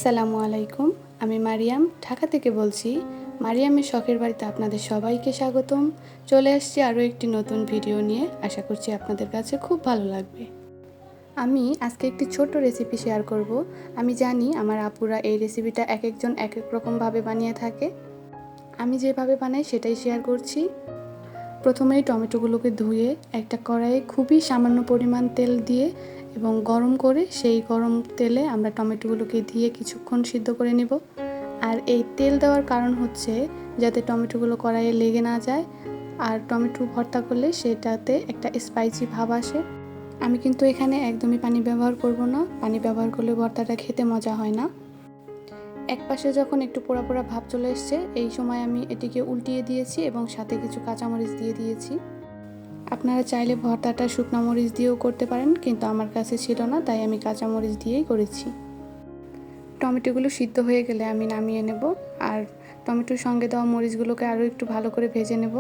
আসসালামু আলাইকুম। আমি মারিয়াম ঢাকা থেকে বলছি। মারিয়ামের শখের বাড়িতে আপনাদের সবাইকে স্বাগতম। চলে আসছি আরও একটি নতুন ভিডিও নিয়ে। আশা করছি আপনাদের কাছে খুব ভালো লাগবে। আমি আজকে একটি ছোট্ট রেসিপি শেয়ার করব। আমি জানি আমার আপুরা এই রেসিপিটা এক একজন এক এক রকমভাবে বানিয়ে থাকে। আমি যেভাবে বানাই সেটাই শেয়ার করছি। প্রথমেই টমেটোগুলোকে ধুয়ে একটা কড়াইয়ে খুবই সামান্য পরিমাণ তেল দিয়ে এবং গরম করে সেই গরম তেলে আমরা টমেটোগুলোকে দিয়ে কিছুক্ষণ সিদ্ধ করে নেব। আর এই তেল দেওয়ার কারণ হচ্ছে যাতে টমেটোগুলো কড়াইয়ে লেগে না যায়, আর টমেটো ভর্তা করলে সেটাতে একটা স্পাইসি ভাব আসে। আমি কিন্তু এখানে একদমই পানি ব্যবহার করব না। পানি ব্যবহার করলে ভর্তাটা খেতে মজা হয় না। এক পাশে যখন একটু পোড়া পোড়া ভাব চলে এসছে, এই সময় আমি এটিকে উল্টিয়ে দিয়েছি এবং সাথে কিছু কাঁচামরিচ দিয়ে দিয়েছি। আপনারা চাইলে ভর্তাটা শুকনো মরিচ দিয়েও করতে পারেন, কিন্তু আমার কাছে ছিল না, তাই আমি কাঁচামরিচ দিয়েই করেছি। টমেটোগুলো সিদ্ধ হয়ে গেলে আমি নামিয়ে নেব, আর টমেটোর সঙ্গে দেওয়া মরিচগুলোকে আরও একটু ভালো করে ভেজে নেব।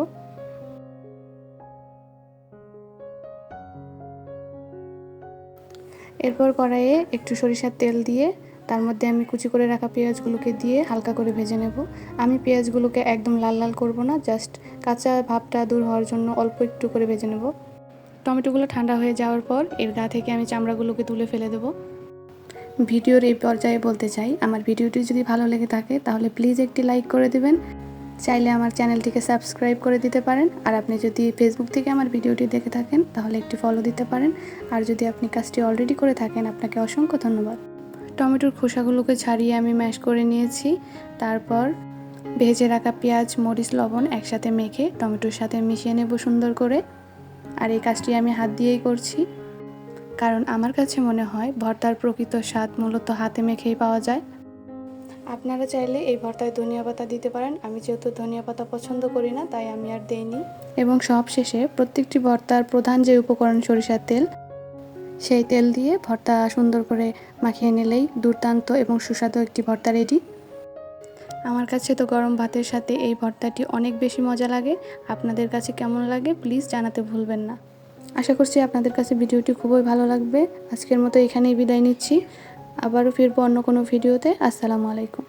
এরপর কড়াইয়ে একটু সরিষার তেল দিয়ে তার মধ্যে আমি কুচি করে রাখা পেঁয়াজগুলোকে দিয়ে হালকা করে ভেজে নেব। আমি পেঁয়াজগুলোকে একদম লাল লাল করব না, জাস্ট কাঁচা ভাবটা দূর হওয়ার জন্য অল্প একটু করে ভেজে নেব। টমেটোগুলো ঠান্ডা হয়ে যাওয়ার পর এর গা থেকে আমি চামড়াগুলোকে তুলে ফেলে দেব। ভিডিওর এই পর্যায়ে বলতে চাই, আমার ভিডিওটি যদি ভালো লেগে থাকে তাহলে প্লিজ একটি লাইক করে দেবেন। চাইলে আমার চ্যানেলটিকে সাবস্ক্রাইব করে দিতে পারেন। আর আপনি যদি ফেসবুক থেকে আমার ভিডিওটি দেখে থাকেন তাহলে একটি ফলো দিতে পারেন। আর যদি আপনি কাজটি অলরেডি করে থাকেন, আপনাকে অসংখ্য ধন্যবাদ। টমেটোর খোসাগুলোকে ছাড়িয়ে আমি ম্যাশ করে নিয়েছি। তারপর ভেজে রাখা পেঁয়াজ, মরিচ, লবণ একসাথে মেখে টমেটোর সাথে মিশিয়ে নেব সুন্দর করে। আর এই কাজটি আমি হাত দিয়েই করছি, কারণ আমার কাছে মনে হয় ভর্তার প্রকৃত স্বাদ মূলত হাতে মেখেই পাওয়া যায়। আপনারা চাইলে এই ভর্তায় ধনিয়া পাতা দিতে পারেন। আমি যেহেতু ধনিয়া পাতা পছন্দ করি না, তাই আমি আর দেইনি। এবং সব শেষে প্রত্যেকটি ভর্তার প্রধান যে উপকরণ সরিষার তেল, সেই তেল দিয়ে ভর্তা সুন্দর করে মাখিয়ে নিলেই দুর্দান্ত এবং সুস্বাদু একটি ভর্তা রেডি। আমার কাছে তো গরম ভাতের সাথে এই ভর্তাটি অনেক বেশি মজা লাগে। আপনাদের কাছে কেমন লাগে প্লিজ জানাতে ভুলবেন না। আশা করছি আপনাদের কাছে ভিডিওটি খুবই ভালো লাগবে। আজকের মতো এখানেই বিদায় নিচ্ছি। আবারও ফিরবো অন্য কোনো ভিডিওতে। আসসালামু আলাইকুম।